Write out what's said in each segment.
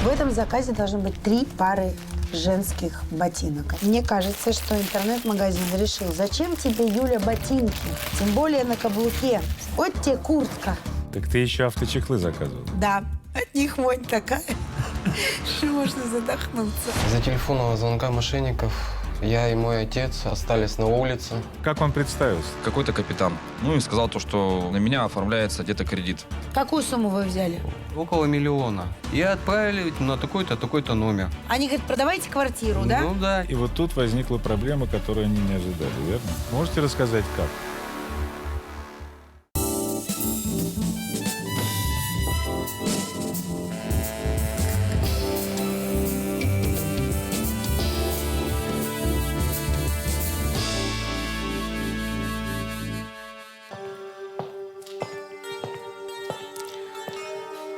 В этом заказе должно быть 3 пары женских ботинок. Мне кажется, что интернет-магазин решил, зачем тебе, Юля, ботинки? Тем более на каблуке. Вот тебе куртка. Так ты еще авточехлы заказывал? Да, от них вонь такая, что можно задохнуться. Из-за телефонного звонка мошенников я и мой отец остались на улице. Как он представился? Какой-то капитан. Ну и сказал то, что на меня оформляется где-то кредит. Какую сумму вы взяли? Около 1 миллиона. И отправили на такой-то, такой-то номер. Они говорят, продавайте квартиру, да? Ну да. И вот тут возникла проблема, которую они не ожидали, верно? Можете рассказать, как?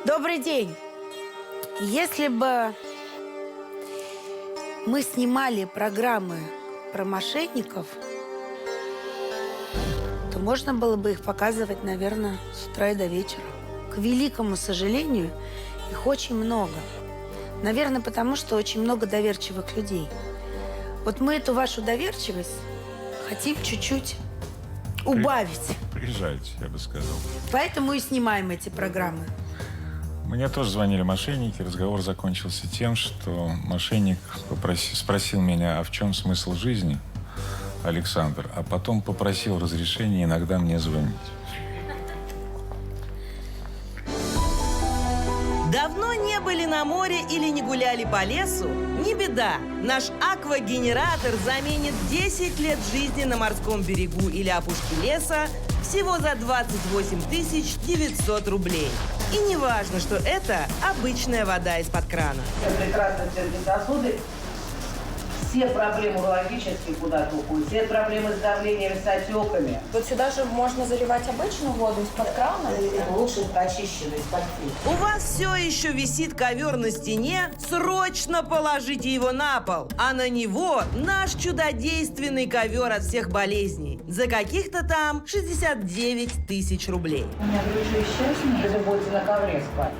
Добрый день. Если бы мы снимали программы про мошенников, то можно было бы их показывать, наверное, с утра и до вечера. К великому сожалению, их очень много. Наверное, потому что очень много доверчивых людей. Вот мы эту вашу доверчивость хотим чуть-чуть убавить. Приезжайте, я бы сказал. Поэтому и снимаем эти программы. Мне тоже звонили мошенники. Разговор закончился тем, что мошенник спросил меня, а в чем смысл жизни, Александр, а потом попросил разрешения иногда мне звонить. Давно не были на море или не гуляли по лесу? Не беда! Наш аквагенератор заменит 10 лет жизни на морском берегу или опушке леса всего за 28 900 рублей. И не важно, что это обычная вода из-под крана. Прекрасно цветные сосуды. Все проблемы урологические куда-то уходят, все проблемы с давлением, с отеками. Вот сюда же можно заливать обычную воду из-под крана? Лучше очищенный из-под фильтра. У вас все еще висит ковер на стене? Срочно положите его на пол. А на него наш чудодейственный ковер от всех болезней. За каких-то там 69 тысяч рублей. У меня еще счастье, если будете на ковре спать.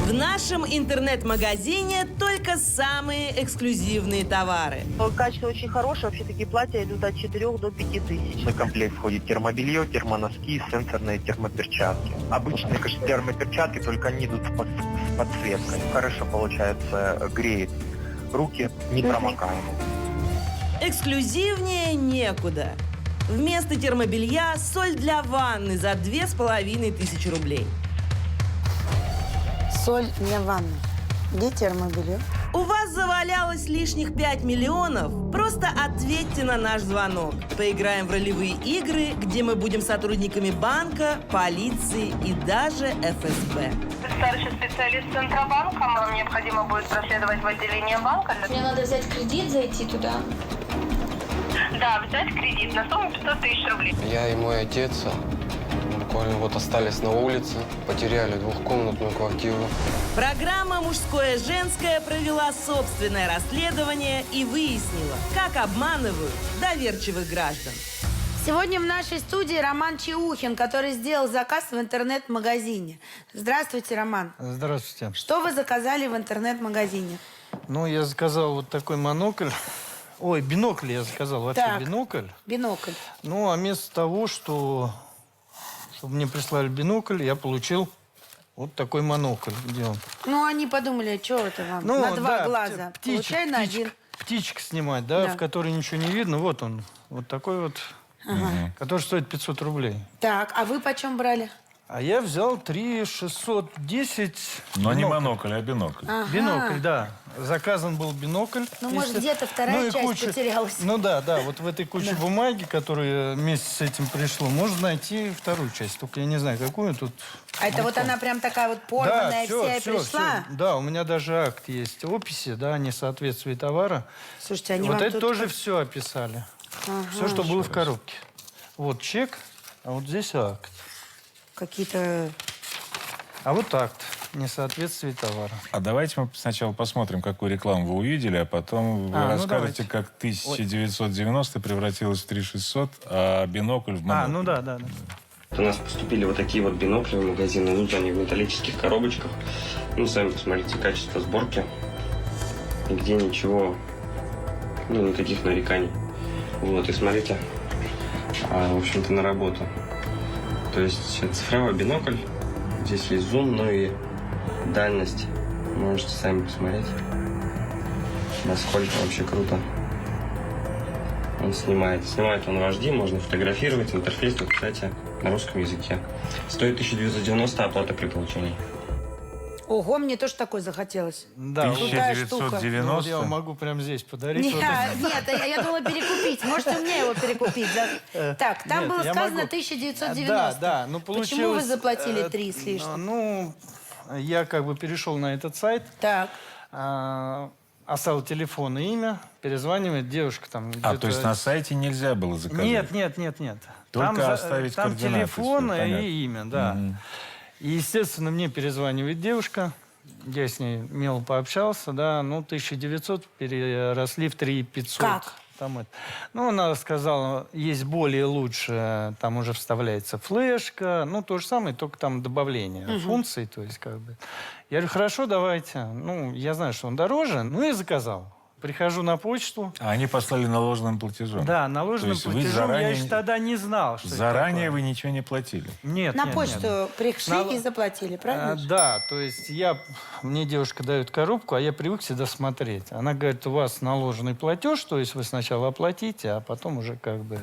В нашем интернет-магазине только самые эксклюзивные товары. Качество очень хорошее. Вообще такие платья идут от 4 до 5 тысяч. В комплект входит термобелье, термоноски, сенсорные термоперчатки. Обычные, конечно, термоперчатки, только они идут с подсветкой. Хорошо получается, греет руки, не промокаемо. Эксклюзивнее некуда. Вместо термобелья соль для ванны за 2500 рублей. Соль для ванны. Где термобелье? У вас завалялось лишних 5 миллионов? Просто ответьте на наш звонок. Поиграем в ролевые игры, где мы будем сотрудниками банка, полиции и даже ФСБ. Старший специалист Центробанка. Вам необходимо будет проследовать в отделение банка. Мне надо взять кредит, зайти туда. Да, взять кредит на сумму 500 тысяч рублей. Я и мой отец буквально вот остались на улице, потеряли двухкомнатную квартиру. Программа «Мужское-женское» провела собственное расследование и выяснила, как обманывают доверчивых граждан. Сегодня в нашей студии Роман Чаухин, который сделал заказ в интернет-магазине. Здравствуйте, Роман. Здравствуйте. Что вы заказали в интернет-магазине? Ну, я заказал вот такой монокль. Ой, бинокль я заказал. Вообще Так. бинокль. Бинокль. Ну, а вместо того, чтобы мне прислали бинокль, я получил вот такой монокль. Где он? Ну, они подумали, что это вам? На два глаза. Получай на один. Птичек снимать, да, Да. в которой ничего не видно. Вот он. Вот такой вот. Который стоит 500 рублей. Так, а вы почем брали? А я взял 3610. Но не бинокль. монокль, а бинокль. Ага. Бинокль, да. Заказан был бинокль. Ну, может, где-то вторая и часть потерялась. Ну да, вот в этой куче бумаги, которая вместе с этим пришло, можно найти вторую часть. Только я не знаю, какую тут. А это вот она прям такая вот порванная вся и пришла? Всё. Да, у меня даже акт есть. Описи, да, несоответствие товара. Слушайте, они вот вам это тут тоже все описали. Все, что было в коробке. Вот чек, а вот здесь акт. Какие-то... А вот акт. Несоответствие товара. А давайте мы сначала посмотрим, какую рекламу вы увидели, а потом вы расскажете, как 1990 превратилась в 3600, а бинокль в монокль. Ну да. У нас поступили вот такие вот бинокли в магазин. Идут они в металлических коробочках. Ну, сами посмотрите качество сборки. Нигде ничего, ну, никаких нареканий. Вот, и смотрите, в общем-то, на работу. То есть цифровой бинокль. Здесь есть зум, ну и дальность. Можете сами посмотреть, насколько вообще круто он снимает. Снимает он в HD, можно фотографировать. Интерфейс, тут, кстати, на русском языке. Стоит 1990, оплата при получении. Ого, мне тоже такой захотелось. Да, Крутая штука. 1990. ну, вот я вам могу прямо здесь подарить. Нет, Вот это. я думала перекупить. Можете мне его перекупить. Так, там Нет, было я сказано могу. 1990. Да, ну получилось... Почему вы заплатили 3 с лишним? Ну, я как бы перешел на этот сайт. Так. Оставил телефон и имя, перезванивает девушка там. То есть на сайте нельзя было заказать? Нет. Только оставить там координаты. телефон понятно. и имя, да. И, естественно, мне перезванивает девушка. Я с ней мило пообщался, да. Ну, 1900 переросли в 3500. Как? Там это. Ну, она сказала, есть более лучше, там уже вставляется флешка. Ну, то же самое, только там добавление функций, то есть как бы. Я говорю, хорошо, давайте. Ну, я знаю, что он дороже, ну, и заказал. Прихожу на почту. А они послали наложенным платежом? Да, наложенным То есть платежом. заранее... Я еще тогда не знал, что Заранее это такое. вы ничего не платили? Нет, На нет, почту нет. пришли и заплатили, правильно? Да, то есть мне девушка дает коробку, а я привык всегда смотреть. Она говорит, у вас наложенный платеж, то есть вы сначала оплатите, а потом уже как бы...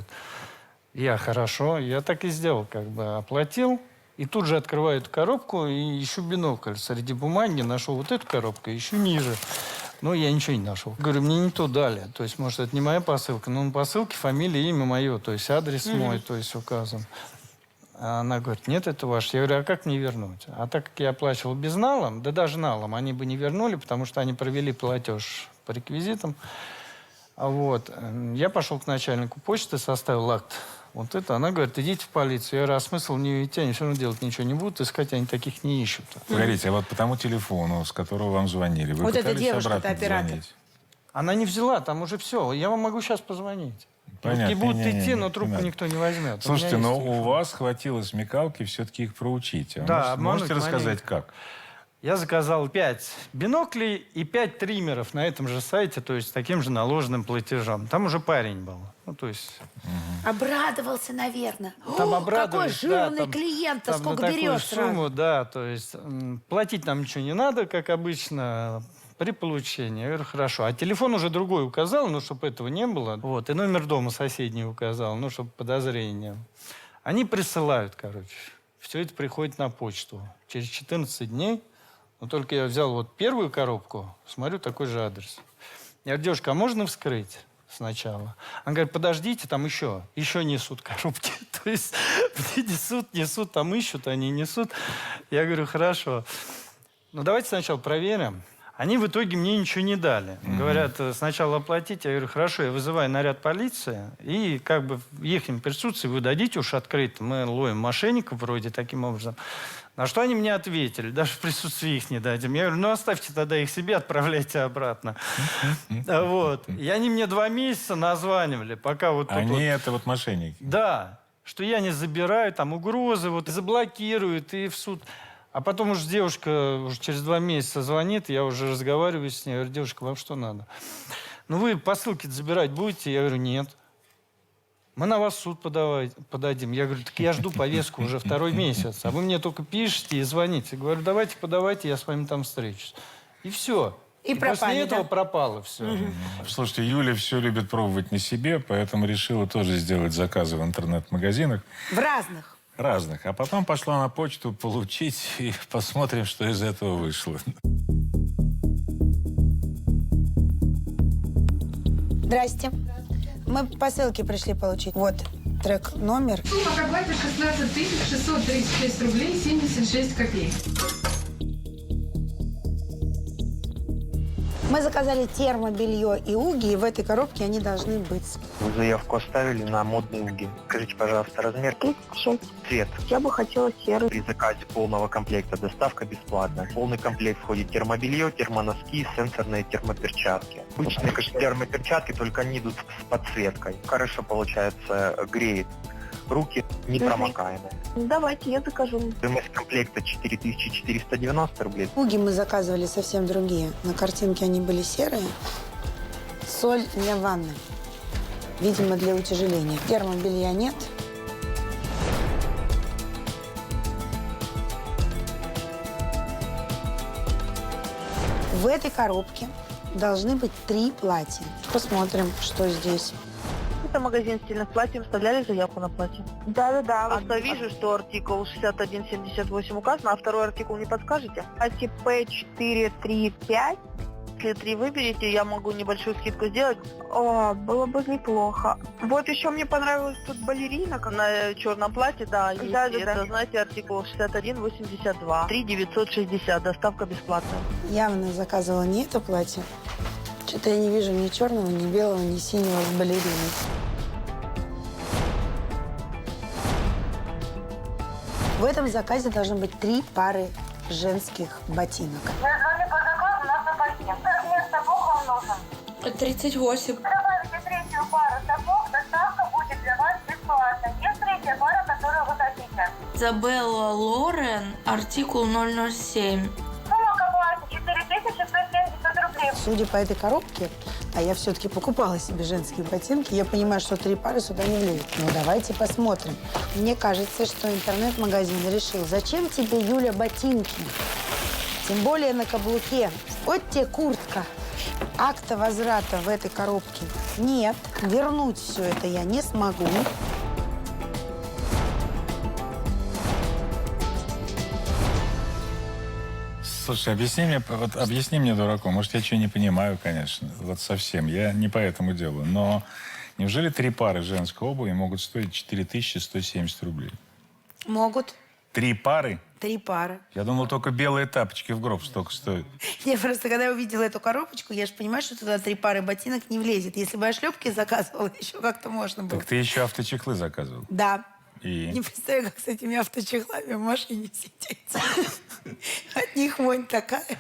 Я хорошо, я так и сделал, как бы оплатил. И тут же открываю эту коробку и ищу бинокль. Среди бумаги нашел вот эту коробку, еще ниже. Но я ничего не нашел. Говорю, мне не то дали. То есть, может, это не моя посылка, но на посылке фамилия, имя мое, то есть адрес мой, то есть указан. А она говорит, нет, это ваш. Я говорю, а как мне вернуть? А так как я оплачивал безналом, да даже налом, они бы не вернули, потому что они провели платеж по реквизитам. Вот. Я пошел к начальнику почты, составил акт. Вот это. Она говорит, идите в полицию. Я говорю, а смысл в нее идти? Они все равно делать ничего не будут, искать они таких не ищут. Погодите, а вот по тому телефону, с которого вам звонили, вы Вот эта пытались девушка-то обратно оператор. звонить? Она не взяла, там уже все. Я вам могу сейчас позвонить. Понятно. И будут Не-не-не, идти, но трубку не никто не возьмет. Слушайте, У меня но есть у телефон. вас хватило смекалки все-таки их проучить. Да, обмануть можете рассказать, маленько. как? Я заказал 5 биноклей и 5 триммеров на этом же сайте, то есть с таким же наложенным платежом. Там уже парень был. Ну, то есть... Обрадовался, наверное. Там О, какой обрадовались, жирный да, там- клиент, там сколько на такую берешь сумму, сразу. да, то есть платить нам ничего не надо, как обычно, при получении. Я говорю, хорошо. А телефон уже другой указал, ну, чтобы этого не было. Вот, и номер дома соседний указал, ну, чтобы подозрения. Они присылают, короче. Все это приходит на почту. Через 14 дней, но только я взял вот первую коробку, смотрю, такой же адрес. Я говорю, девушка, а можно вскрыть сначала? Она говорит, подождите, там еще несут коробки. То есть несут, там ищут, они несут. Я говорю, хорошо. Ну, давайте сначала проверим. Они в итоге мне ничего не дали. Говорят, сначала оплатите. Я говорю, хорошо, я вызываю наряд полиции. И как бы в их присутствии вы дадите уж открыто. Мы ловим мошенников вроде таким образом. На что они мне ответили, даже в присутствии их не дадим. Я говорю, ну оставьте тогда их себе, отправляйте обратно. Вот. И они мне 2 месяца названивали, пока вот тут Они вот... это вот мошенники? Да, что я не забираю, там угрозы, вот заблокируют и в суд. А потом уж девушка уже через 2 месяца звонит, я уже разговариваю с ней, я говорю, девушка, вам что надо? Ну вы посылки забирать будете? Я говорю, нет. Мы на вас в суд подадим. Я говорю, так я жду повестку уже 2-й месяц, а вы мне только пишете и звоните. Я говорю, давайте, подавайте, я с вами там встречусь. И все. И после пропали, этого да? пропало все. Слушайте, Юля все любит пробовать на себе, поэтому решила тоже сделать заказы в интернет-магазинах. В разных. Разных. А потом пошла на почту получить, и посмотрим, что из этого вышло. Здрасте. Мы посылки пришли получить. Вот трек номер. Сумма к оплате 16 636 рублей 76 копеек. Мы заказали термобелье и уги, и в этой коробке они должны быть. Вы заявку оставили на модные уги. Скажите, пожалуйста, размер, цвет. Я бы хотела серый. При заказе полного комплекта доставка бесплатна. В полный комплект входит термобелье, термоноски, сенсорные термоперчатки. Обычные термоперчатки, только они идут с подсветкой. Хорошо, получается, греет руки непромокаемые. Давайте, я закажу. Стоимость комплекта 4490 рублей. Услуги мы заказывали совсем другие. На картинке они были серые. Соль для ванны. Видимо, для утяжеления. Термобелья нет. В этой коробке должны быть 3 платья. Посмотрим, что здесь. Это магазин стильных платьев. Вставляли заявку на платье? Да. Просто вижу, что артикул 6178 указан, а второй артикул не подскажете? АТП 435. Если 3 выберете, я могу небольшую скидку сделать. О, было бы неплохо. Вот еще мне понравилась тут балерина на черном платье, да, есть. Да. Знаете, артикул 6182. 3960. Доставка бесплатная. Явно заказывала не это платье. Что-то я не вижу ни черного, ни белого, ни синего с балериной. В этом заказе должно быть 3 пары женских ботинок. Название протокола у нас на пакет. Размер сапог вам нужен. 38. Добавите 3-ю пару сапог, доставка будет для вас бесплатной. Есть 3-я пара, которую вы хотите. Изабелла Лорен, артикул 007. Сумма к оплате 4170 рублей. Судя по этой коробке, а я все-таки покупала себе женские ботинки, я понимаю, что 3 пары сюда не влезет. Ну, давайте посмотрим. Мне кажется, что интернет-магазин решил, зачем тебе, Юля, ботинки? Тем более на каблуке. Вот тебе куртка. Акта возврата в этой коробке нет. Вернуть все это я не смогу. Слушай, объясни мне, дураку, может, я что не понимаю, конечно, вот совсем, я не по этому делу, но неужели 3 пары женской обуви могут стоить 4170 рублей? Могут. 3 пары? 3 пары. Я думал, только белые тапочки в гроб столько стоят. Я просто, когда увидела эту коробочку, я же понимаю, что туда 3 пары ботинок не влезет. Если бы я шлепки заказывала, еще как-то можно было. Так ты еще авточехлы заказывал? Да. И? Не представляю, как с этими авточехлами в машине сидеть. От них вонь такая,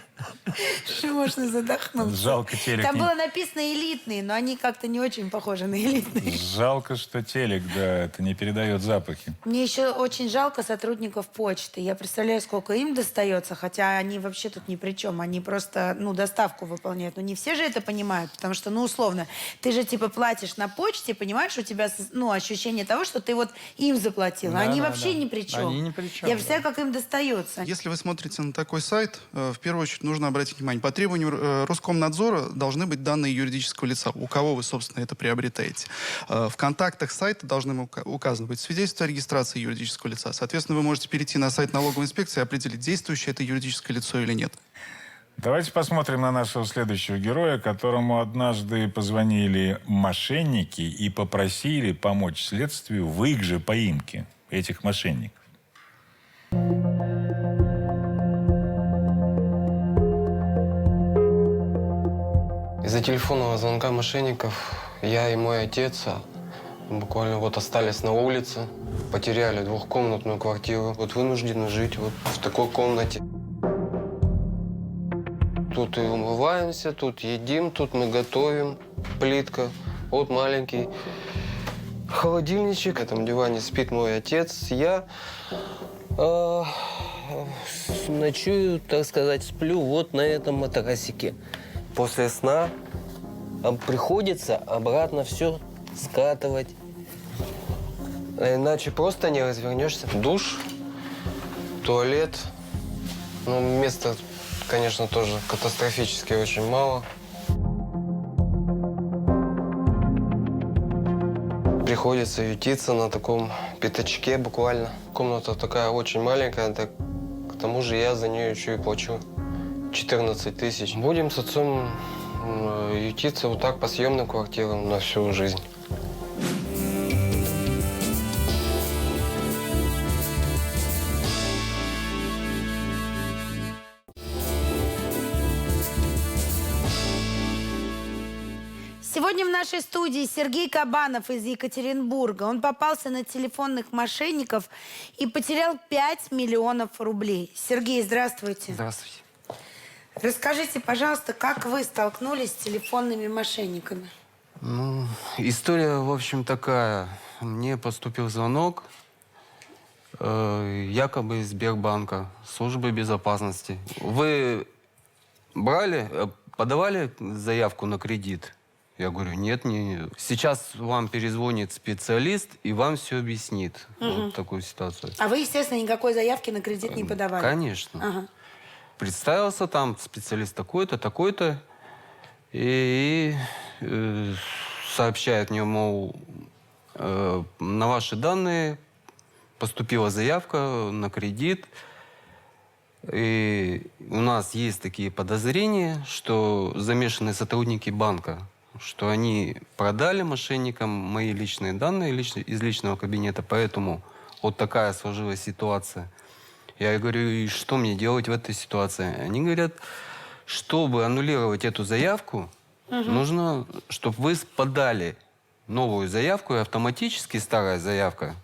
что можно задохнуться. Жалко телек. Там было написано элитные, но они как-то не очень похожи на элитные. Жалко, что телек, да, это не передает запахи. Мне еще очень жалко сотрудников почты. Я представляю, сколько им достается, хотя они вообще тут ни при чем. Они просто, доставку выполняют. Но не все же это понимают, потому что, условно, ты же, платишь на почте, понимаешь, у тебя, ощущение того, что ты вот им заплатила. Они вообще ни при чем. Они ни при чем. Я представляю, как им достается. Если вы смотрите на такой сайт, в первую очередь нужно обратить внимание. По требованию Роскомнадзора должны быть данные юридического лица, у кого вы, собственно, это приобретаете. В контактах сайта должны указаны быть свидетельство о регистрации юридического лица. Соответственно, вы можете перейти на сайт налоговой инспекции и определить, действующее это юридическое лицо или нет. Давайте посмотрим на нашего следующего героя, которому однажды позвонили мошенники и попросили помочь следствию в их же поимке этих мошенников. Из-за телефонного звонка мошенников я и мой отец буквально остались на улице, потеряли 2-комнатную квартиру, вынуждены жить в такой комнате. Тут и умываемся, тут едим, тут мы готовим, плитка, маленький холодильничек. На этом диване спит мой отец, я ночую, так сказать, сплю на этом матрасике. После сна приходится обратно все скатывать. Иначе просто не развернешься. Душ, туалет. Места, конечно, тоже катастрофически очень мало. Приходится ютиться на таком пятачке буквально. Комната такая очень маленькая, к тому же я за нее еще и плачу 14 тысяч. Будем с отцом ютиться так по съемным квартирам на всю жизнь. Сегодня в нашей студии Сергей Кабанов из Екатеринбурга. Он попался на телефонных мошенников и потерял 5 миллионов рублей. Сергей, здравствуйте. Здравствуйте. Расскажите, пожалуйста, как вы столкнулись с телефонными мошенниками? История, в общем, такая. мне поступил звонок якобы из Сбербанка, службы безопасности. Вы подавали заявку на кредит? Я говорю, нет, не. Сейчас вам перезвонит специалист и вам все объяснит. Вот такую ситуацию. А вы, естественно, никакой заявки на кредит не подавали? Конечно. Ага. Представился там специалист такой-то, такой-то. И сообщает мне, мол, на ваши данные поступила заявка на кредит. И у нас есть такие подозрения, что замешаны сотрудники банка, что они продали мошенникам мои личные данные из личного кабинета, поэтому вот такая сложилась ситуация. Я говорю, и что мне делать в этой ситуации? Они говорят, чтобы аннулировать эту заявку, нужно, чтобы вы подали новую заявку, и автоматически старая заявка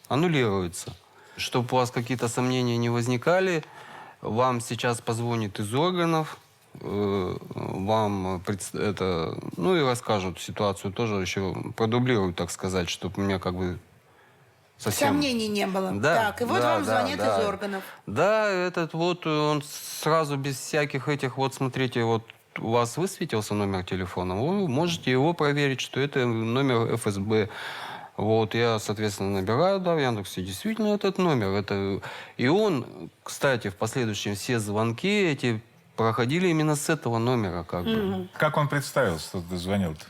аннулируется. Чтобы у вас какие-то сомнения не возникали, вам сейчас позвонит из органов, вам и расскажут ситуацию, тоже еще продублируют, так сказать, чтобы у меня как бы совсем... Сомнений не было. Да, так, и вот вам звонят из органов. Да, этот вот, он сразу без всяких этих, вот смотрите, вот у вас высветился номер телефона, вы можете его проверить, что это номер ФСБ. Вот, я, соответственно, набираю, да, в Яндексе, действительно, этот номер. И он, кстати, в последующем все звонки эти проходили именно с этого номера, как бы. Как он представился, что ты звонил-то?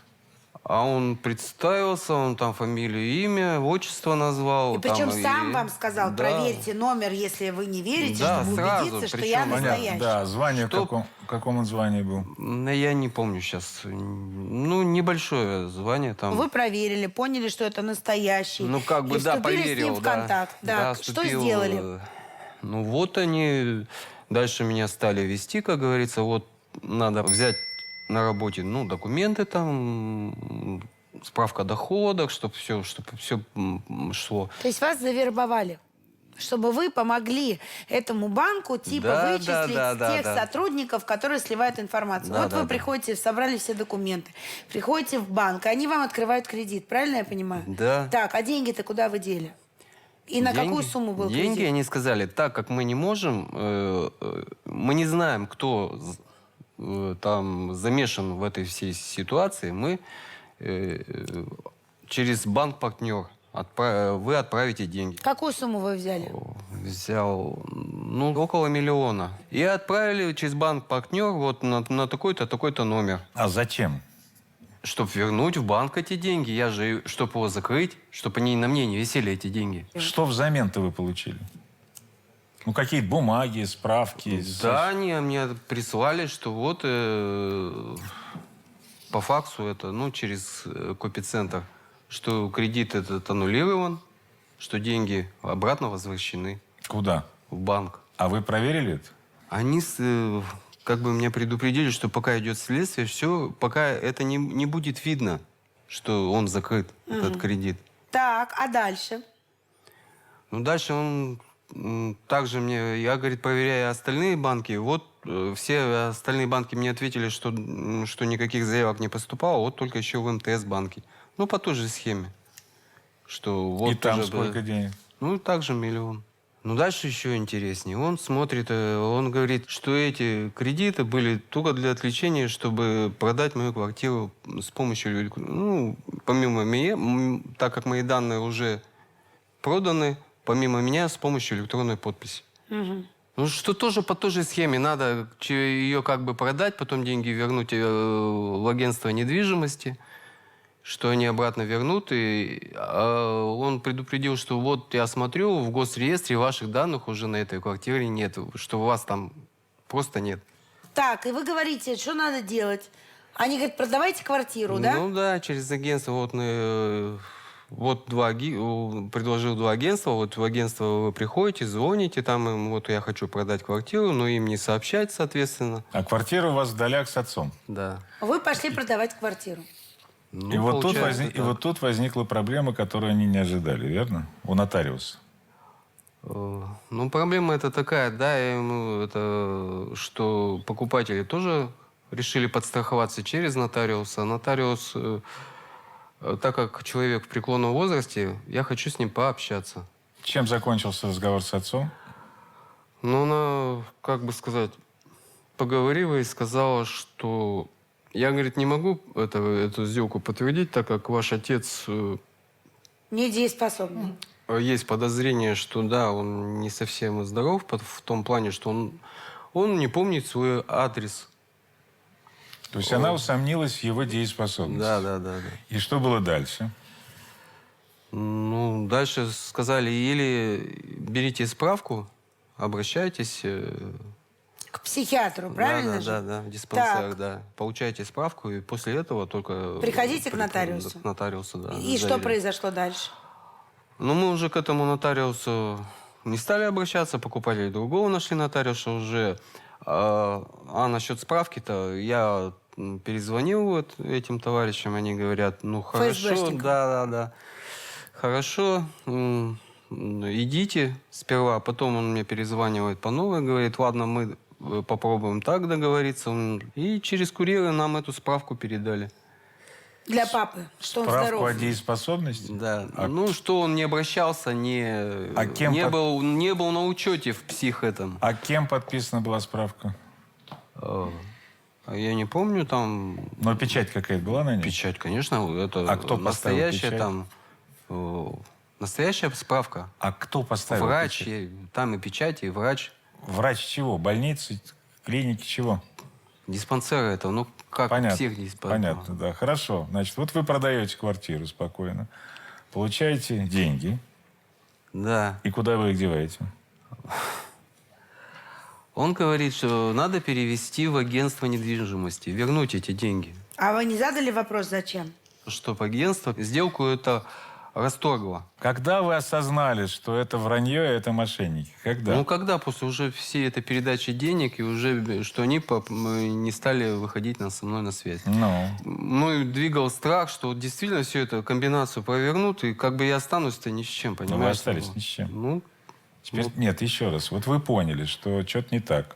А он представился, он там фамилию, имя, отчество назвал. И причем сам вам сказал, проверьте номер, если вы не верите, чтобы убедиться, что я настоящий. Да, звание, в каком он звании был? Я не помню сейчас. Ну, небольшое звание там. Вы проверили, поняли, что это настоящий. Ну, как бы, да, вступили поверил, с ним в контакт. Да, что сделали? Ну, вот они дальше меня стали вести, как говорится. Вот надо взять на работе, ну, документы там, справка о доходах, чтобы все шло. То есть вас завербовали, чтобы вы помогли этому банку, типа, вычислить тех сотрудников, которые сливают информацию. Вот вы приходите, собрали все документы, приходите в банк, они вам открывают кредит, правильно я понимаю? Да. Так, а деньги-то куда вы дели? И на какую сумму был кредит? Деньги, они сказали, так как мы не можем, мы не знаем, кто там замешан в этой всей ситуации, мы через банк-партнер вы отправите деньги. Какую сумму вы взяли? Взял, ну, около 1 миллиона. И отправили через банк-партнер вот на такой-то, такой-то номер. А зачем? Чтобы вернуть в банк эти деньги. Я же, чтобы его закрыть, чтобы они на мне не висели, эти деньги. Что взамен-то вы получили? Ну, какие-то бумаги, справки? Да, они мне прислали, что вот по факсу это, ну, через копицентр, что кредит этот аннулирован, что деньги обратно возвращены. Куда? В банк. А вы проверили это? Они как бы меня предупредили, что пока идет следствие, все, пока это не будет видно, что он закрыт, этот кредит. Так, а дальше? Ну, дальше он также мне, я, говорит, проверяя остальные банки, вот все остальные банки мне ответили, что никаких заявок не поступало, вот только еще в МТС-банке. Ну, по той же схеме. Что вот и там сколько денег? Ну, также 1 миллион. Ну, дальше еще интереснее. Он смотрит, он говорит, что эти кредиты были только для отвлечения, чтобы продать мою квартиру с помощью, ну, помимо меня, так как мои данные уже проданы, помимо меня, с помощью электронной подписи. Ну, что тоже по той же схеме. Надо ее как бы продать, потом деньги вернуть в агентство недвижимости, что они обратно вернут. И он предупредил, что вот я смотрю, в госреестре ваших данных уже на этой квартире нет, что у вас там просто нет. Так, и вы говорите, что надо делать? Они говорят, продавайте квартиру, да? Ну да, через агентство вот предложил 2 агентства. Вот в агентство вы приходите, звоните, там им, вот я хочу продать квартиру, но им не сообщать, соответственно. А квартира у вас в долях с отцом? Да. Вы пошли продавать квартиру. Ну, и вот тут возникла проблема, которую они не ожидали, верно? У нотариуса. Ну, проблема это такая, да, это что покупатели тоже решили подстраховаться через нотариуса. Нотариус Так как человек в преклонном возрасте, я хочу с ним пообщаться. Чем закончился разговор с отцом? Но она, как бы сказать, поговорила и сказала, что я, говорит, не могу эту сделку подтвердить, так как ваш отец... Недееспособный. Есть подозрение, что да, он не совсем здоров в том плане, что он не помнит свой адрес. То есть она усомнилась в его дееспособности? Да. И что было дальше? Ну, дальше сказали, или берите справку, обращайтесь... К психиатру, правильно же? Да, в диспансер, Так. да. Получайте справку, и после этого только... Приходите к нотариусу. К нотариусу, да. И что произошло дальше? Ну, мы уже к этому нотариусу не стали обращаться, покупали другого, нашли нотариуса уже. А насчет справки-то я перезвонил вот этим товарищам, они говорят, ну, хорошо, да. Хорошо, идите сперва, а потом он мне перезванивает по новой, говорит, ладно, мы попробуем так договориться. И через курьера нам эту справку передали. Для папы, что он Справку здоров. о дееспособности? Да. Ну, что он не обращался, не был на учете в псих этом. А кем подписана была справка? Я не помню, там... Но печать какая-то была на ней? Печать, конечно. Это а кто поставил настоящая печать? Там... Настоящая справка. А кто поставил врач, печать? Там и печать, и врач. Врач чего? Больницы, клиники чего? Диспансеры это, ну, как психдиспансер. Понятно, да. Хорошо. Значит, вот вы продаете квартиру спокойно, получаете деньги. Да. И куда вы их деваете? Он говорит, что надо перевести в агентство недвижимости, вернуть эти деньги. А вы не задали вопрос, зачем? Чтобы агентство сделку это расторгло. Когда вы осознали, что это вранье, это мошенники? Когда? Ну, когда после уже всей этой передачи денег, и уже, что они не стали выходить со мной на связь. Ну, и двигал страх, что вот действительно всю эту комбинацию провернут, и как бы я останусь-то ни с чем, понимаете? Ну, вы остались ни с чем. Ну, теперь, нет, еще раз. Вот вы поняли, что что-то не так.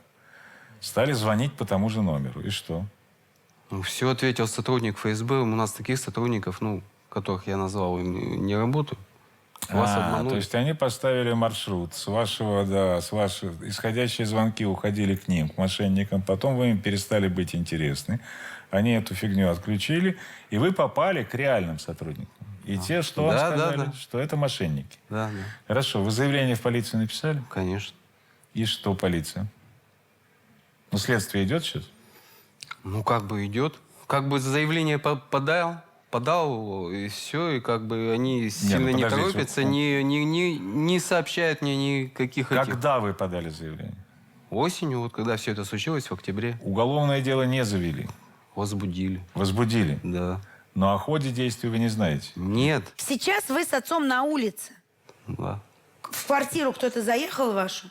Стали звонить по тому же номеру. И что? Ну, все ответил сотрудник ФСБ. У нас таких сотрудников, которых я назвал, не работают. Вас обманули. То есть они поставили маршрут с вашего, исходящие звонки уходили к ним, к мошенникам, потом вы им перестали быть интересны, они эту фигню отключили, и вы попали к реальным сотрудникам. И те, что вам сказали, что это мошенники. Да. Хорошо, вы заявление в полицию написали? Конечно. И что полиция? Ну, следствие идет сейчас? Ну, как бы идет. Как бы заявление подал, и все, и как бы они сильно не торопятся, не сообщают мне никаких Когда вы подали заявление? Осенью, вот когда все это случилось, в октябре. Уголовное дело не завели? Возбудили. Возбудили? Да. Но о ходе действий вы не знаете? Нет. Сейчас вы с отцом на улице. Да. В квартиру кто-то заехал вашу?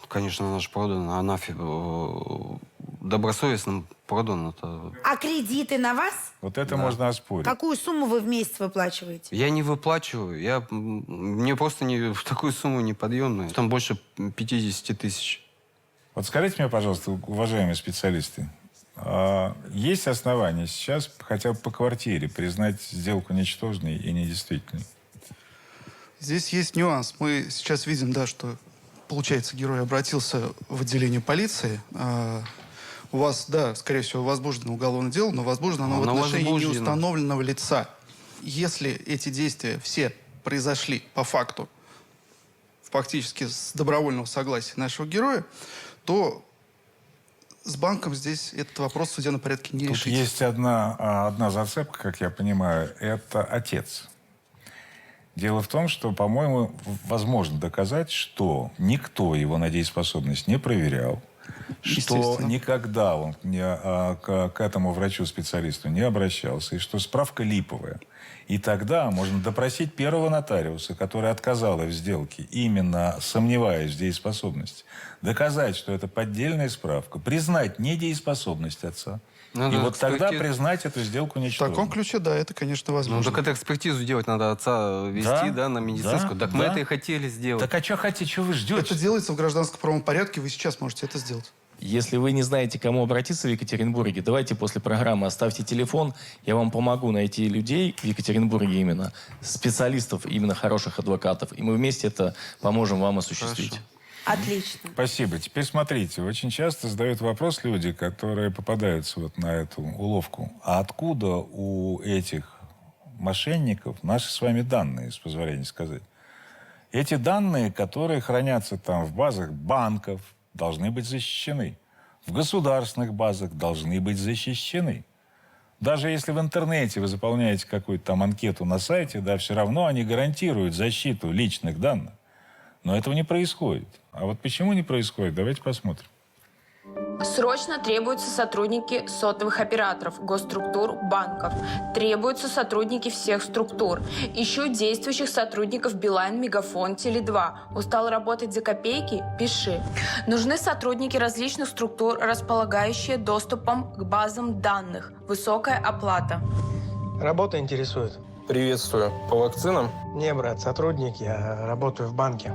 Конечно, она же продана. Она добросовестно продана. А кредиты на вас? Вот это можно оспорить. Какую сумму вы в месяц выплачиваете? Я не выплачиваю. Мне просто в такую сумму неподъемную. Там больше 50 тысяч. Вот скажите мне, пожалуйста, уважаемые специалисты, есть основания сейчас хотя бы по квартире признать сделку ничтожной и недействительной? Здесь есть нюанс. Мы сейчас видим, что, получается, герой обратился в отделение полиции. У вас, скорее всего, возбуждено уголовное дело, но возбуждено оно в отношении неустановленного лица. Если эти действия все произошли по факту, фактически с добровольного согласия нашего героя, то с банком здесь этот вопрос в судебном порядке не решится. Тут есть одна зацепка, как я понимаю, это отец. Дело в том, что, по-моему, возможно доказать, что никто его на дееспособность не проверял, что никогда он к этому врачу-специалисту не обращался, и что справка липовая. И тогда можно допросить первого нотариуса, который отказал в сделке, именно сомневаясь в дееспособности, доказать, что это поддельная справка, признать недееспособность отца. И вот тогда признать эту сделку ничтожной. В таком ключе, это, конечно, возможно. Ну, так это экспертизу делать надо отца вести, на медицинскую. Так мы это и хотели сделать. Так а что хотите, что вы ждете? Это делается в гражданско-правовом порядке, вы сейчас можете это сделать. Если вы не знаете, к кому обратиться в Екатеринбурге, давайте после программы оставьте телефон, я вам помогу найти людей в Екатеринбурге именно, специалистов, именно хороших адвокатов, и мы вместе это поможем вам осуществить. Отлично. Спасибо. Теперь смотрите, очень часто задают вопрос люди, которые попадаются вот на эту уловку. А откуда у этих мошенников наши с вами данные, с позволения сказать? Эти данные, которые хранятся там в базах банков, должны быть защищены. В государственных базах должны быть защищены. Даже если в интернете вы заполняете какую-то там анкету на сайте, да, все равно они гарантируют защиту личных данных. Но этого не происходит. А вот почему не происходит, давайте посмотрим. Срочно требуются сотрудники сотовых операторов, госструктур, банков. Требуются сотрудники всех структур. Ищу действующих сотрудников Билайн, Мегафон, Теле2. Устал работать за копейки? Пиши. Нужны сотрудники различных структур, располагающие доступом к базам данных. Высокая оплата. Работа интересует. Приветствую. По вакцинам? Не, брат, сотрудник, я работаю в банке.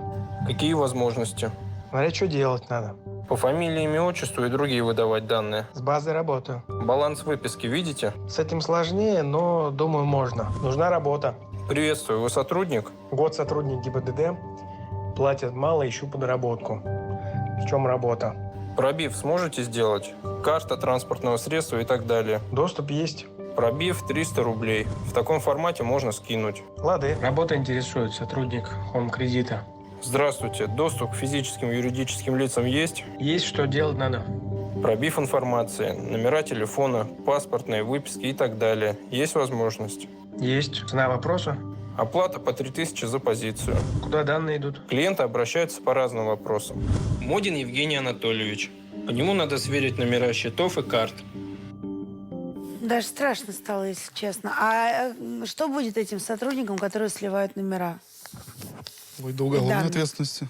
Какие возможности? Смотря, что делать надо. По фамилии, имя, отчеству и другие выдавать данные. С базой работаю. Баланс выписки видите? С этим сложнее, но, думаю, можно. Нужна работа. Приветствую. Вы сотрудник? Год сотрудник ГИБДД. Платят мало, ищу подработку. В чем работа? Пробив сможете сделать? Карта транспортного средства и так далее. Доступ есть. Пробив 300 рублей. В таком формате можно скинуть. Лады. Работа интересует. Сотрудник Хоум-кредита. Здравствуйте. Доступ к физическим и юридическим лицам есть? Есть, что делать надо. Пробив информации, номера телефона, паспортные выписки и так далее. Есть возможность? Есть. Цена вопроса? Оплата по 3000 за позицию. Куда данные идут? Клиенты обращаются по разным вопросам. Модин Евгений Анатольевич. По нему надо сверить номера счетов и карт. Даже страшно стало, если честно. А что будет этим сотрудникам, которые сливают номера? Будет до уголовной ответственности.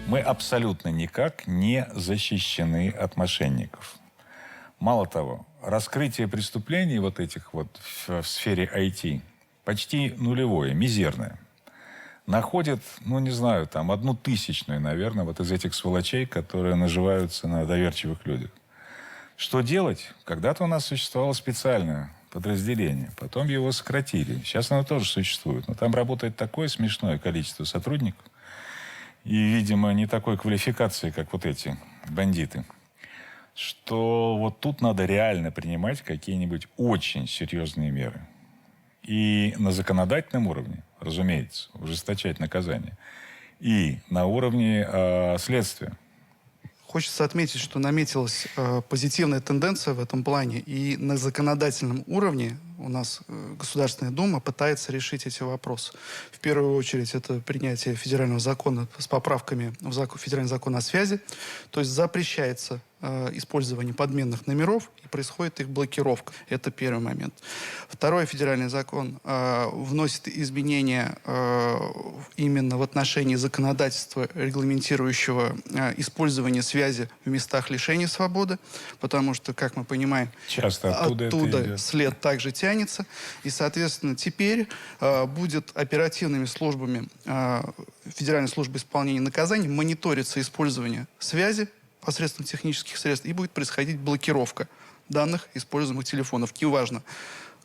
Мы абсолютно никак не защищены от мошенников. Мало того, раскрытие преступлений вот этих вот в сфере IT почти нулевое, мизерное. Находят, ну, не знаю, там, 1/1000, наверное, вот из этих сволочей, которые наживаются на доверчивых людях. Что делать? Когда-то у нас существовало специальное подразделение. Потом его сократили. Сейчас оно тоже существует. Но там работает такое смешное количество сотрудников. И, видимо, не такой квалификации, как вот эти бандиты. Что вот тут надо реально принимать какие-нибудь очень серьезные меры. И на законодательном уровне, разумеется, ужесточать наказание. И на уровне следствия. Хочется отметить, что наметилась позитивная тенденция в этом плане. И на законодательном уровне у нас Государственная Дума пытается решить эти вопросы. В первую очередь это принятие федерального закона с поправками в федеральный закон о связи. То есть запрещается использование подменных номеров и происходит их блокировка. Это первый момент. Второй федеральный закон вносит изменения именно в отношении законодательства, регламентирующего использование связи в местах лишения свободы, потому что, как мы понимаем, часто оттуда след также тянется. И, соответственно, теперь будет оперативными службами Федеральной службы исполнения наказаний мониториться использование связи посредством технических средств, и будет происходить блокировка данных используемых телефонов. Неважно,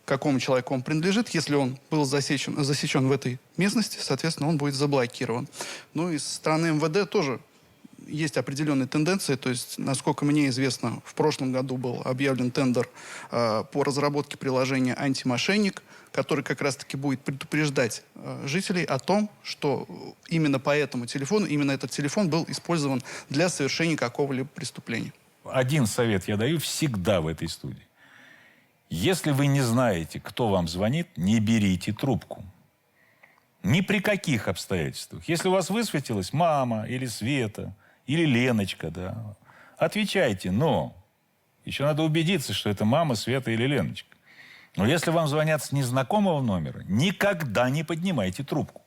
какому человеку он принадлежит, если он был засечен в этой местности, соответственно, он будет заблокирован. Ну и со стороны МВД тоже есть определенные тенденции. То есть, насколько мне известно, в прошлом году был объявлен тендер по разработке приложения «Антимошенник», который как раз-таки будет предупреждать жителей о том, что именно по этому телефону, именно этот телефон был использован для совершения какого-либо преступления. Один совет я даю всегда в этой студии. Если вы не знаете, кто вам звонит, не берите трубку. Ни при каких обстоятельствах. Если у вас высветилась мама или Света, или Леночка, да, отвечайте, но еще надо убедиться, что это мама, Света или Леночка. Но если вам звонят с незнакомого номера, никогда не поднимайте трубку.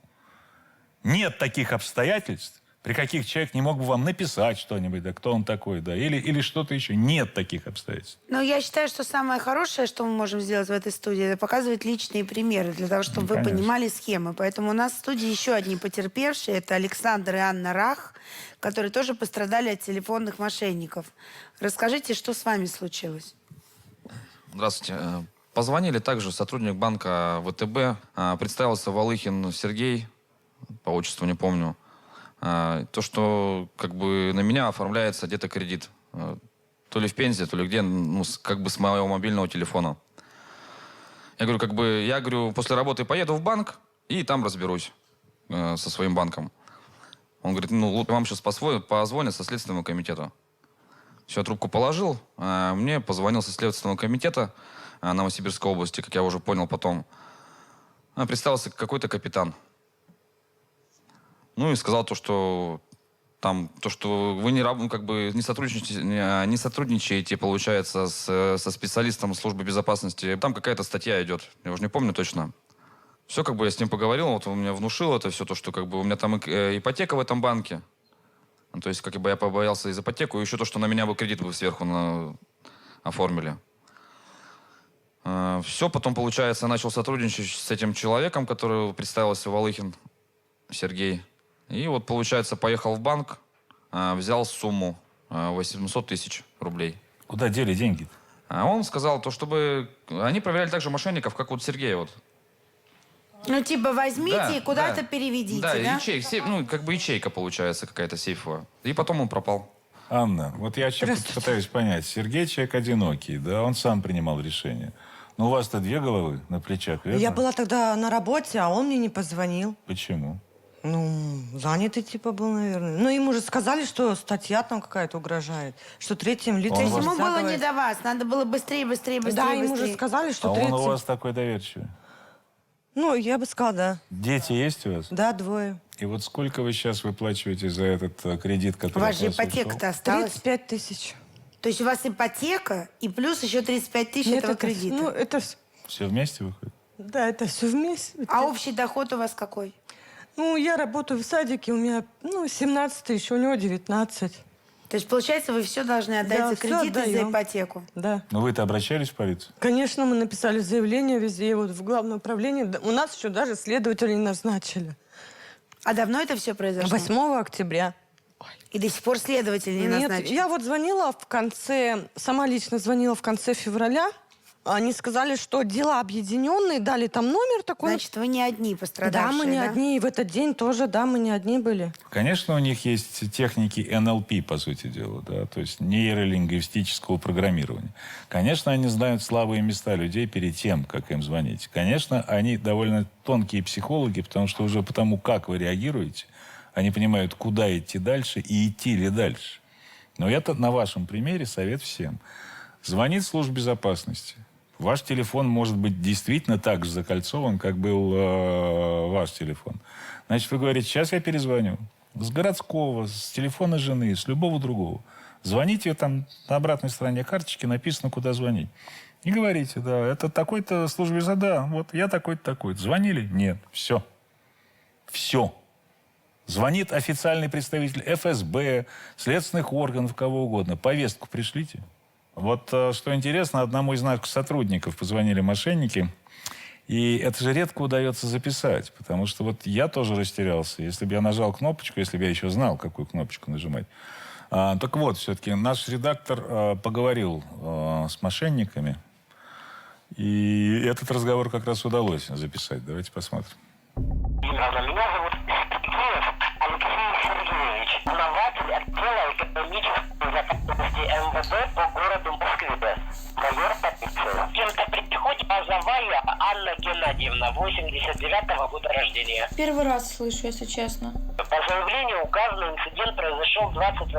Нет таких обстоятельств, при каких человек не мог бы вам написать что-нибудь, да, кто он такой, да, или что-то еще. Нет таких обстоятельств. Но я считаю, что самое хорошее, что мы можем сделать в этой студии, это показывать личные примеры, для того, чтобы вы понимали схемы. Поэтому у нас в студии еще одни потерпевшие. Это Александр и Анна Рах, которые тоже пострадали от телефонных мошенников. Расскажите, что с вами случилось? Здравствуйте. Позвонили также сотрудник банка ВТБ. Представился Валыхин Сергей, по отчеству не помню. То, что как бы на меня оформляется где-то кредит. То ли в Пензе, то ли где, ну, как бы с моего мобильного телефона. Я говорю, после работы поеду в банк и там разберусь со своим банком. Он говорит, ну, вам сейчас позвонят со Следственного комитета. Все, я трубку положил. Мне позвонил со Следственного комитета Новосибирской области, как я уже понял потом. Представился какой-то капитан. Ну и сказал то, что вы не сотрудничаете, получается, со специалистом службы безопасности. Там какая-то статья идет, я уже не помню точно. Все, я с ним поговорил, вот он меня внушил это все, то, что у меня там ипотека в этом банке. То есть, я побоялся из ипотеку, и еще то, что на меня бы кредит сверху оформили. Все, потом, получается, начал сотрудничать с этим человеком, который представился Валыхин Сергей. И вот, получается, поехал в банк, взял сумму 800 тысяч рублей. Куда дели деньги? Он сказал, чтобы они проверяли также мошенников, как вот Сергей вот. Ну, типа, возьмите и куда-то переведите, да? Ячейка, получается, какая-то сейфовая. И потом он пропал. Анна, вот я пытаюсь понять. Сергей человек одинокий, да, он сам принимал решение. Но у вас-то две головы на плечах, верно? Я была тогда на работе, а он мне не позвонил. Почему? Ну, занятый типа был, наверное. Ну, ему же сказали, что статья там какая-то угрожает, что третьим лицам... То есть ему было не до вас, надо было быстрее. Да, ему же сказали, что третьим... А он у вас такой доверчивый? Ну, я бы сказала, да. Дети есть у вас? Да, 2. И вот сколько вы сейчас выплачиваете за этот кредит, который... У вас же ипотека-то осталась? 35 тысяч. То есть у вас ипотека и плюс еще 35 тысяч этого кредита? Ну, это... Все вместе выходит? Да, это все вместе. А общий доход у вас какой? Ну, я работаю в садике, у меня, 17 тысяч, у него 19. То есть, получается, вы все должны отдать за кредит и за ипотеку? Да. Но вы-то обращались в полицию? Конечно, мы написали заявление везде, вот в главное управление. У нас еще даже следователей назначили. А давно это все произошло? 8 октября. И до сих пор следователи не назначили? Нет, я вот звонила сама лично звонила в конце февраля. Они сказали, что дела объединенные, дали там номер такой. Значит, вы не одни пострадавшие, да? Мы не одни, и в этот день тоже, да, мы не одни были. Конечно, у них есть техники НЛП, по сути дела, да, то есть нейролингвистического программирования. Конечно, они знают слабые места людей перед тем, как им звонить. Конечно, они довольно тонкие психологи, потому что уже потому, как вы реагируете, они понимают, куда идти дальше и идти ли дальше. Но это на вашем примере совет всем. Звонит служба безопасности. Ваш телефон может быть действительно так же закольцован, как был ваш телефон. Значит, вы говорите, сейчас я перезвоню. С городского, с телефона жены, с любого другого. Звоните, там на обратной стороне карточки написано, куда звонить. И говорите, да, это такой-то службе да, вот я такой-то, такой-то. Звонили? Нет. Все. Все. Звонит официальный представитель ФСБ, следственных органов, кого угодно. Повестку пришлите. Вот что интересно, одному из наших сотрудников позвонили мошенники, и это же редко удается записать, потому что вот я тоже растерялся. Если бы я нажал кнопочку, если бы я еще знал, какую кнопочку нажимать. Так вот, все-таки наш редактор поговорил с мошенниками, и этот разговор как раз удалось записать. Давайте посмотрим. Меня зовут Алексей Сергеевич, основатель отдела экономической безопасности МВД по городу Москве, майор полиции. Кем-то приходит Азовая Анна Геннадьевна, 89-го года рождения. Первый раз слышу, если честно. По заявлению указанный инцидент произошел 28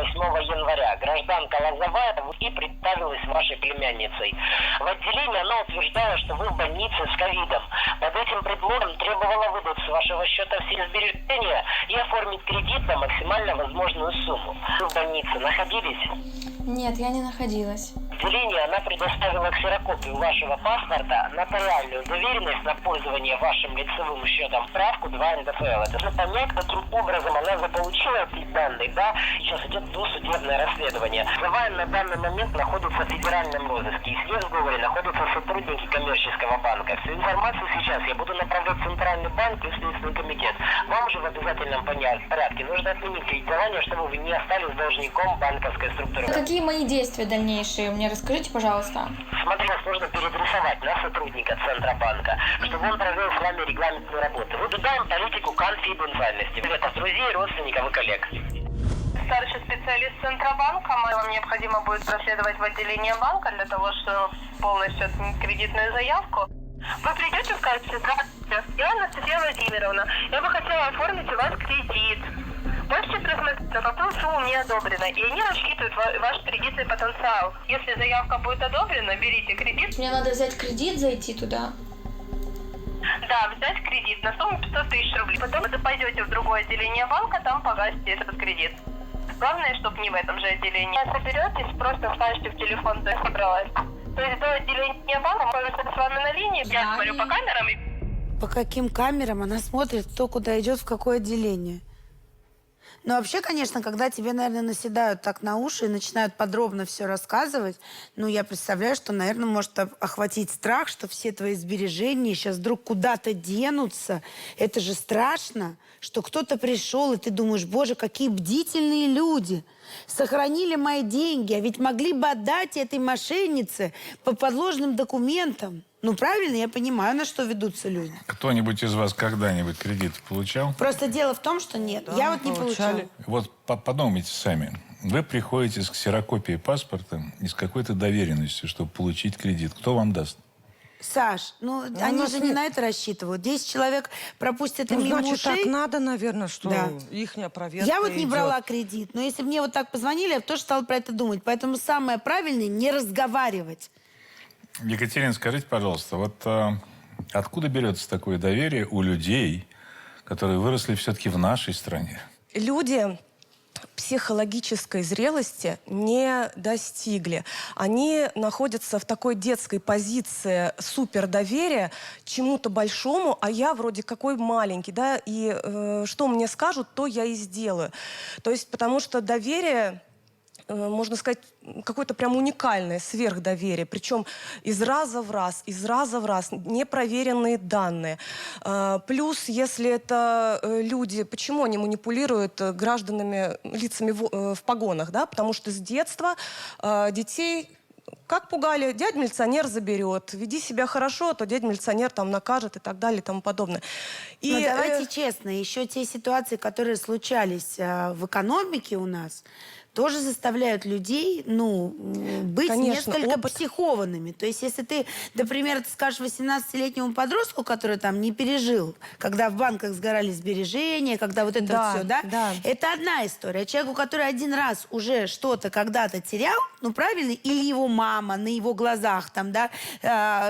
января. Гражданка Лозовая и представилась вашей племянницей. В отделении она утверждала, что вы в больнице с ковидом. Под этим предлогом требовала выдать с вашего счета все сбережения и оформить кредит на максимально возможную сумму. Вы в больнице находились? Нет, я не находилась. В отделения она предоставила ксерокопию вашего паспорта, нотариальную доверенность на пользование вашим лицевым счетом, справку 2 НДФЛ. Это нужно понять, каким образом она заполучила эти данные, да? Сейчас идет досудебное расследование. Завайн на данный момент находится в федеральном розыске, и в сговоре находятся сотрудники коммерческого банка. Всю информацию сейчас я буду направлять в Центральный банк и в Следственный комитет. Вам же в обязательном порядке нужно отменить кредитование, чтобы вы не остались должником банковской структуры. Какие мои действия дальнейшие? Мне расскажите, пожалуйста. Смотри, нас нужно переадресовать на сотрудника Центробанка, чтобы он провел с вами регламентную работу. Выдвигаем политику конфиденциальности. Это друзей, родственников и коллег. Старший специалист Центробанка, вам необходимо будет проследовать в отделение банка для того, чтобы полностью отменить кредитную заявку. Вы придете, скажете: здравствуйте, я Анастасия Владимировна, я бы хотела оформить у вас кредит. Можете просмотреть, на какую сумму мне одобрено, и они рассчитывают ваш кредитный потенциал. Если заявка будет одобрена, берите кредит. Мне надо взять кредит, зайти туда. Да, взять кредит на сумму 500 тысяч рублей. Потом вы пойдете в другое отделение банка, там погасите этот кредит. Главное, чтобы не в этом же отделении. Соберетесь, просто скажете в телефон, что я собралась. То есть до отделения банка мы с вами на линии. Я смотрю по камерам. По каким камерам она смотрит, кто куда идет, в какое отделение? Но вообще, конечно, когда тебе, наверное, наседают так на уши и начинают подробно все рассказывать, ну, я представляю, что, наверное, может охватить страх, что все твои сбережения сейчас вдруг куда-то денутся. Это же страшно, что кто-то пришел, и ты думаешь: боже, какие бдительные люди. Сохранили мои деньги, а ведь могли бы отдать этой мошеннице по подложным документам. Ну, правильно, я понимаю, на что ведутся люди. Кто-нибудь из вас когда-нибудь кредит получал? Просто дело в том, что нет. Да, я вот не получала. Вот подумайте сами. Вы приходите с ксерокопией паспорта и с какой-то доверенностью, чтобы получить кредит. Кто вам даст? Саш, ну они же не на это рассчитывают. 10 человек пропустят им мимо значит, ушей. так надо, наверное, что Да. ихняя проверка Я вот не идет. брала кредит, но если мне вот так позвонили, я тоже стала про это думать. Поэтому самое правильное — не разговаривать. Екатерина, скажите, пожалуйста, вот откуда берется такое доверие у людей, которые выросли все-таки в нашей стране? Люди психологической зрелости не достигли. Они находятся в такой детской позиции супердоверия чему-то большому, а я вроде какой маленький, да, и что мне скажут, то я и сделаю. То есть потому что доверие, можно сказать, какое-то прям уникальное сверхдоверие, причем из раза в раз, непроверенные данные. Плюс, если это люди, почему они манипулируют гражданами, лицами в погонах, да? Потому что с детства детей как пугали: дядя милиционер заберет, веди себя хорошо, а то дядя милиционер там накажет и так далее и тому подобное. И, но давайте честно, еще те ситуации, которые случались в экономике у нас, тоже заставляют людей, ну, быть несколько психованными. То есть, если ты, например, ты скажешь 18-летнему подростку, который там не пережил, когда в банках сгорали сбережения, когда вот это вот все, да? Это одна история. Человеку, который один раз уже что-то когда-то терял, ну, правильно, или его мама на его глазах там, да,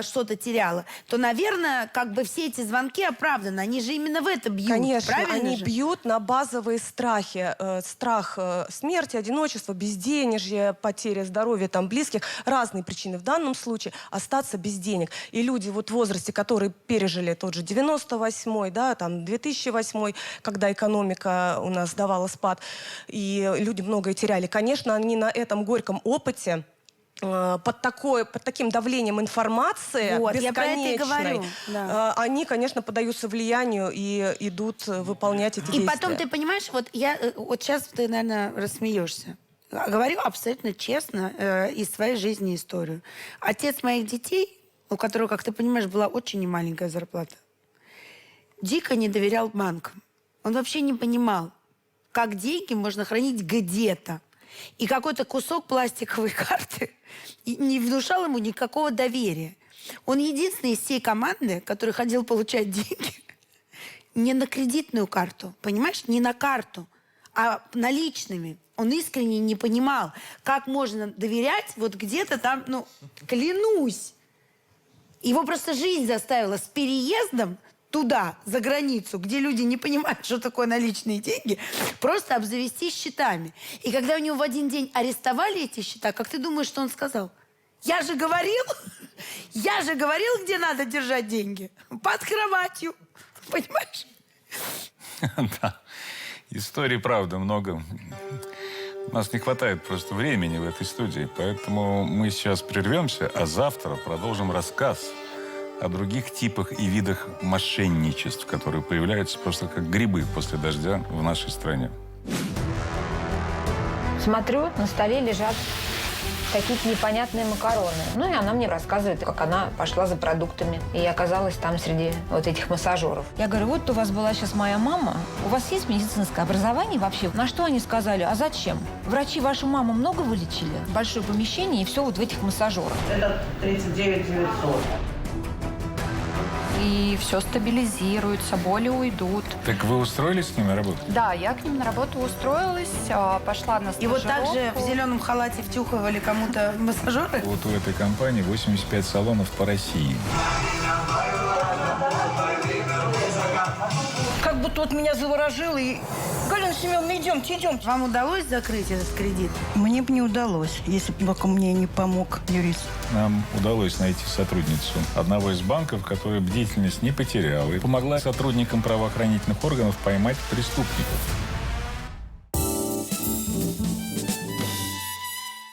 что-то теряла, то, наверное, как бы все эти звонки оправданы. Они же именно в это бьют. Конечно, правильно они же? бьют на базовые страхи. Страх смерти, одиночество, безденежье, потеря здоровья там, близких. Разные причины. В данном случае остаться без денег. И люди вот в возрасте, которые пережили тот же 98-й, да, там 2008-й, когда экономика у нас давала спад, и люди многое теряли. Конечно, они на этом горьком опыте под таким давлением информации вот, бесконечной, говорю, да. Они, конечно, поддаются влиянию и идут выполнять эти действия. И потом, ты понимаешь, вот сейчас ты, наверное, рассмеешься. Говорю абсолютно честно из своей жизни историю. Отец моих детей, у которого, как ты понимаешь, была очень немаленькая зарплата, дико не доверял банкам. Он вообще не понимал, как деньги можно хранить где-то. И какой-то кусок пластиковой карты не внушал ему никакого доверия. Он единственный из всей команды, который ходил получать деньги не на кредитную карту, понимаешь, не на карту, а наличными. Он искренне не понимал, как можно доверять вот где-то там, ну, клянусь. Его просто жизнь заставила с переездом туда, за границу, где люди не понимают, что такое наличные деньги, просто обзавестись счетами. И когда у него в один день арестовали эти счета, как ты думаешь, что он сказал? Я же говорил, где надо держать деньги. Под кроватью. Понимаешь? Да. Историй, правда, много. У нас не хватает просто времени в этой студии, поэтому мы сейчас прервемся, а завтра продолжим рассказ о других типах и видах мошенничеств, которые появляются просто как грибы после дождя в нашей стране. Смотрю, на столе лежат какие-то непонятные макароны. Ну, и она мне рассказывает, как она пошла за продуктами. И оказалась там среди вот этих массажеров. Я говорю, вот у вас была сейчас моя мама. У вас есть медицинское образование вообще? На что они сказали? А зачем? Врачи вашу маму много вылечили? Большое помещение и все вот в этих массажерах. Это 39 900. И все стабилизируется, боли уйдут. Так вы устроились с ними на работу? Да, я к ним на работу устроилась, пошла на стажировку. И вот так же в зеленом халате втюхивали кому-то массажеры? Вот у этой компании 85 салонов по России. Как будто вот меня заворожило и... Галина Семеновна, идемте. Вам удалось закрыть этот кредит? Мне бы не удалось, если бы только мне не помог юрист. Нам удалось найти сотрудницу одного из банков, которая бдительность не потеряла и помогла сотрудникам правоохранительных органов поймать преступников.